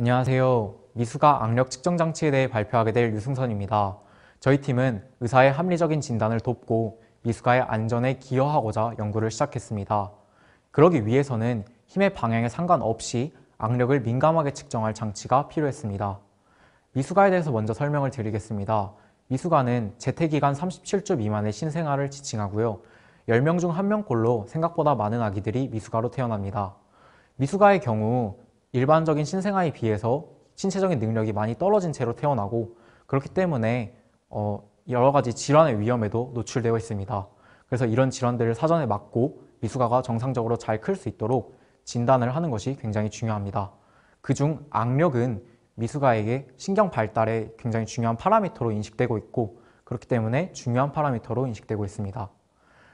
안녕하세요. 미수가 악력 측정 장치에 대해 발표하게 될 유승선입니다. 저희 팀은 의사의 합리적인 진단을 돕고 미수가의 안전에 기여하고자 연구를 시작했습니다. 그러기 위해서는 힘의 방향에 상관없이 악력을 민감하게 측정할 장치가 필요했습니다. 미수가에 대해서 먼저 설명을 드리겠습니다. 미수가는 재태기간 37주 미만의 신생아를 지칭하고요. 10명 중 1명꼴로 생각보다 많은 아기들이 미수가로 태어납니다. 미수가의 경우 일반적인 신생아에 비해서 신체적인 능력이 많이 떨어진 채로 태어나고 그렇기 때문에 여러 가지 질환의 위험에도 노출되어 있습니다. 그래서 이런 질환들을 사전에 막고 미수가가 정상적으로 잘 클 수 있도록 진단을 하는 것이 굉장히 중요합니다. 그중 악력은 미수가에게 신경 발달에 굉장히 중요한 파라미터로 인식되고 있고 그렇기 때문에 중요한 파라미터로 인식되고 있습니다.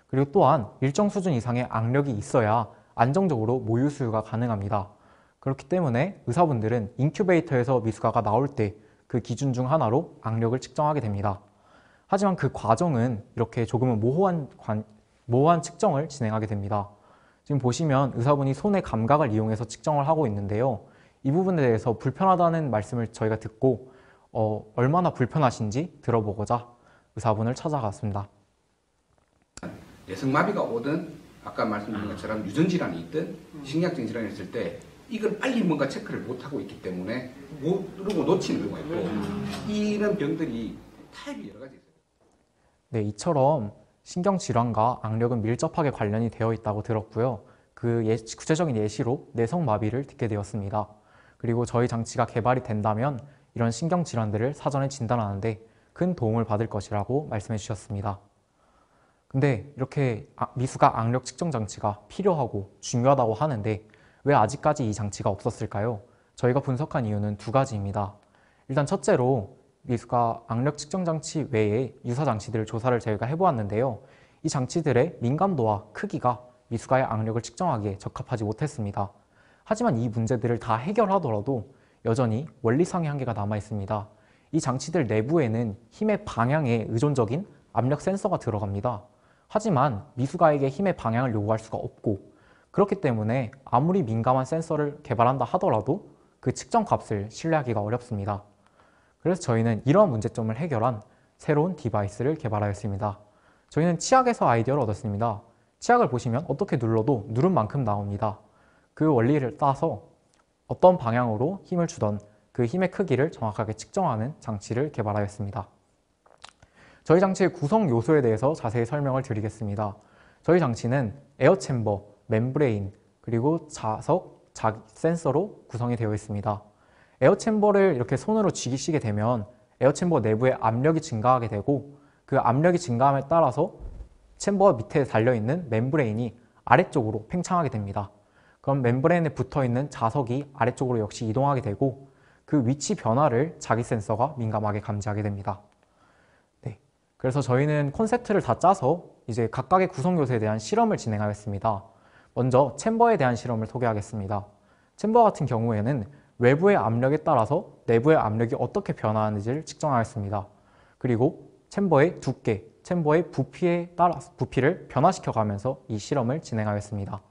그리고 또한 일정 수준 이상의 악력이 있어야 안정적으로 모유 수유가 가능합니다. 그렇기 때문에 의사분들은 인큐베이터에서 미수가가 나올 때 그 기준 중 하나로 악력을 측정하게 됩니다. 하지만 그 과정은 이렇게 조금은 모호한 측정을 진행하게 됩니다. 지금 보시면 의사분이 손의 감각을 이용해서 측정을 하고 있는데요. 이 부분에 대해서 불편하다는 말씀을 저희가 듣고 얼마나 불편하신지 들어보고자 의사분을 찾아갔습니다. 뇌성마비가 오든 아까 말씀드린 것처럼 유전질환이 있든 신경증 질환이 있을 때 이걸 빨리 뭔가 체크를 못하고 있기 때문에 못 누르고 놓치는 경우가 있고 이런 병들이 타입이 여러 가지 있어요. 네, 이처럼 신경질환과 악력은 밀접하게 관련이 되어 있다고 들었고요. 그 구체적인 예시로 뇌성마비를 듣게 되었습니다. 그리고 저희 장치가 개발이 된다면 이런 신경질환들을 사전에 진단하는데 큰 도움을 받을 것이라고 말씀해 주셨습니다. 근데 이렇게 미수가 악력 측정 장치가 필요하고 중요하다고 하는데 왜 아직까지 이 장치가 없었을까요? 저희가 분석한 이유는 두 가지입니다. 일단 첫째로 미수가 악력 측정 장치 외에 유사 장치들을 조사를 저희가 해보았는데요. 이 장치들의 민감도와 크기가 미수가의 악력을 측정하기에 적합하지 못했습니다. 하지만 이 문제들을 다 해결하더라도 여전히 원리상의 한계가 남아 있습니다. 이 장치들 내부에는 힘의 방향에 의존적인 압력 센서가 들어갑니다. 하지만 미수가에게 힘의 방향을 요구할 수가 없고 그렇기 때문에 아무리 민감한 센서를 개발한다 하더라도 그 측정 값을 신뢰하기가 어렵습니다. 그래서 저희는 이러한 문제점을 해결한 새로운 디바이스를 개발하였습니다. 저희는 치약에서 아이디어를 얻었습니다. 치약을 보시면 어떻게 눌러도 누른 만큼 나옵니다. 그 원리를 따서 어떤 방향으로 힘을 주던 그 힘의 크기를 정확하게 측정하는 장치를 개발하였습니다. 저희 장치의 구성 요소에 대해서 자세히 설명을 드리겠습니다. 저희 장치는 에어챔버, 멤브레인, 그리고 자석, 센서로 구성이 되어 있습니다. 에어챔버를 이렇게 손으로 쥐시게 되면 에어챔버 내부의 압력이 증가하게 되고 그 압력이 증가함에 따라서 챔버 밑에 달려있는 멤브레인이 아래쪽으로 팽창하게 됩니다. 그럼 멤브레인에 붙어있는 자석이 아래쪽으로 역시 이동하게 되고 그 위치 변화를 자기 센서가 민감하게 감지하게 됩니다. 네, 그래서 저희는 콘셉트를 다 짜서 이제 각각의 구성 요소에 대한 실험을 진행하였습니다. 먼저 챔버에 대한 실험을 소개하겠습니다. 챔버 같은 경우에는 외부의 압력에 따라서 내부의 압력이 어떻게 변화하는지를 측정하였습니다. 그리고 챔버의 두께, 챔버의 부피에 따라서 부피를 변화시켜가면서 이 실험을 진행하였습니다.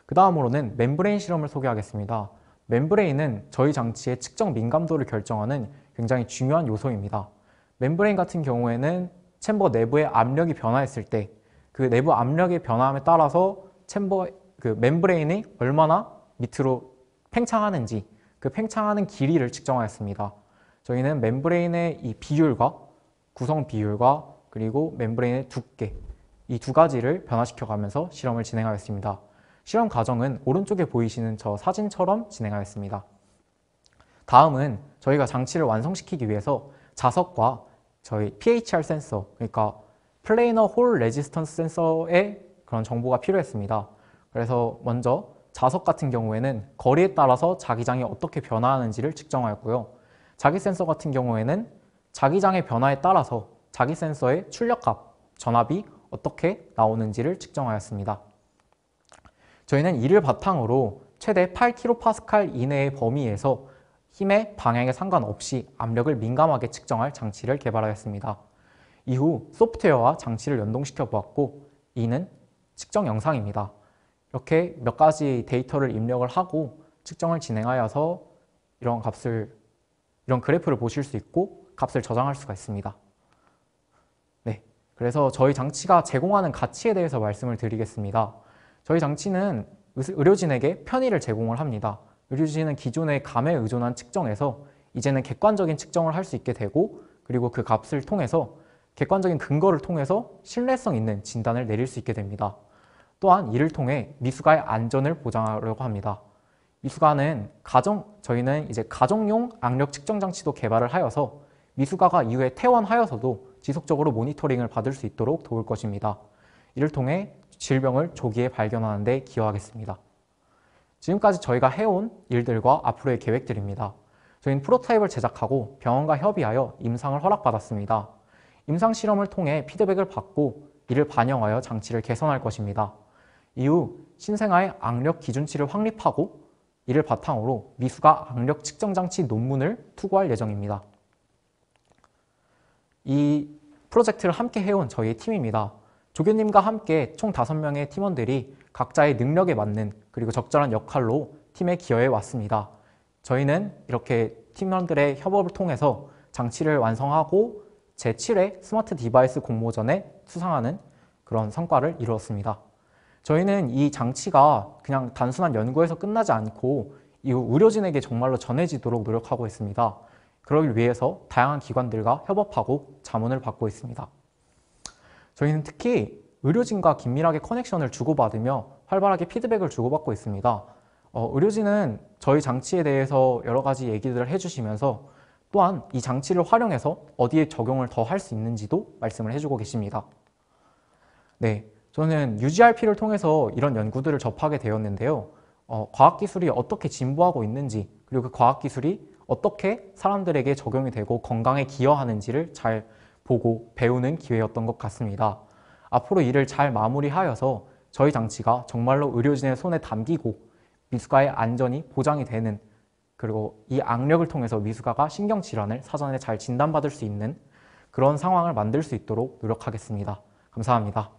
그 다음으로는 멤브레인 실험을 소개하겠습니다. 멤브레인은 저희 장치의 측정 민감도를 결정하는 굉장히 중요한 요소입니다. 멤브레인 같은 경우에는 챔버 내부의 압력이 변화했을 때 그 내부 압력의 변화함에 따라서 챔버 그 멤브레인이 얼마나 밑으로 팽창하는지 그 팽창하는 길이를 측정하였습니다. 저희는 멤브레인의 이 비율과 구성 비율과 그리고 멤브레인의 두께 이 두 가지를 변화시켜가면서 실험을 진행하였습니다. 실험 과정은 오른쪽에 보이시는 저 사진처럼 진행하였습니다. 다음은 저희가 장치를 완성시키기 위해서 자석과 저희 PHR 센서, 그러니까 플레이너 홀 레지스턴스 센서의 그런 정보가 필요했습니다. 그래서 먼저 자석 같은 경우에는 거리에 따라서 자기장이 어떻게 변화하는지를 측정하였고요. 자기 센서 같은 경우에는 자기장의 변화에 따라서 자기 센서의 출력값, 전압이 어떻게 나오는지를 측정하였습니다. 저희는 이를 바탕으로 최대 8kPa 이내의 범위에서 힘의 방향에 상관없이 압력을 민감하게 측정할 장치를 개발하였습니다. 이후 소프트웨어와 장치를 연동시켜 보았고 이는 측정 영상입니다. 이렇게 몇 가지 데이터를 입력을 하고 측정을 진행하여서 이런 그래프를 보실 수 있고 값을 저장할 수가 있습니다. 네, 그래서 저희 장치가 제공하는 가치에 대해서 말씀을 드리겠습니다. 저희 장치는 의료진에게 편의를 제공을 합니다. 의료진은 기존의 감에 의존한 측정에서 이제는 객관적인 측정을 할 수 있게 되고, 그리고 그 값을 통해서 객관적인 근거를 통해서 신뢰성 있는 진단을 내릴 수 있게 됩니다. 또한 이를 통해 미숙아의 안전을 보장하려고 합니다. 미숙아는 저희는 이제 가정용 악력 측정 장치도 개발을 하여서 미숙아가 이후에 퇴원하여서도 지속적으로 모니터링을 받을 수 있도록 도울 것입니다. 이를 통해 질병을 조기에 발견하는 데 기여하겠습니다. 지금까지 저희가 해온 일들과 앞으로의 계획들입니다. 저희는 프로토타입을 제작하고 병원과 협의하여 임상을 허락받았습니다. 임상 실험을 통해 피드백을 받고 이를 반영하여 장치를 개선할 것입니다. 이후 신생아의 악력 기준치를 확립하고 이를 바탕으로 미숙아 악력 측정 장치 논문을 투고할 예정입니다. 이 프로젝트를 함께 해온 저희의 팀입니다. 조교님과 함께 총 5명의 팀원들이 각자의 능력에 맞는 그리고 적절한 역할로 팀에 기여해 왔습니다. 저희는 이렇게 팀원들의 협업을 통해서 장치를 완성하고 제7회 스마트 디바이스 공모전에 수상하는 그런 성과를 이루었습니다. 저희는 이 장치가 그냥 단순한 연구에서 끝나지 않고 이후 의료진에게 정말로 전해지도록 노력하고 있습니다. 그러기 위해서 다양한 기관들과 협업하고 자문을 받고 있습니다. 저희는 특히 의료진과 긴밀하게 커넥션을 주고받으며 활발하게 피드백을 주고받고 있습니다. 의료진은 저희 장치에 대해서 여러 가지 얘기들을 해주시면서 또한 이 장치를 활용해서 어디에 적용을 더 할 수 있는지도 말씀을 해주고 계십니다. 네, 저는 UGRP를 통해서 이런 연구들을 접하게 되었는데요. 과학기술이 어떻게 진보하고 있는지, 그리고 그 과학기술이 어떻게 사람들에게 적용이 되고 건강에 기여하는지를 잘 보고 배우는 기회였던 것 같습니다. 앞으로 이를 잘 마무리하여서 저희 장치가 정말로 의료진의 손에 담기고 미숙아의 안전이 보장이 되는, 그리고 이 악력을 통해서 미숙아가 신경질환을 사전에 잘 진단받을 수 있는 그런 상황을 만들 수 있도록 노력하겠습니다. 감사합니다.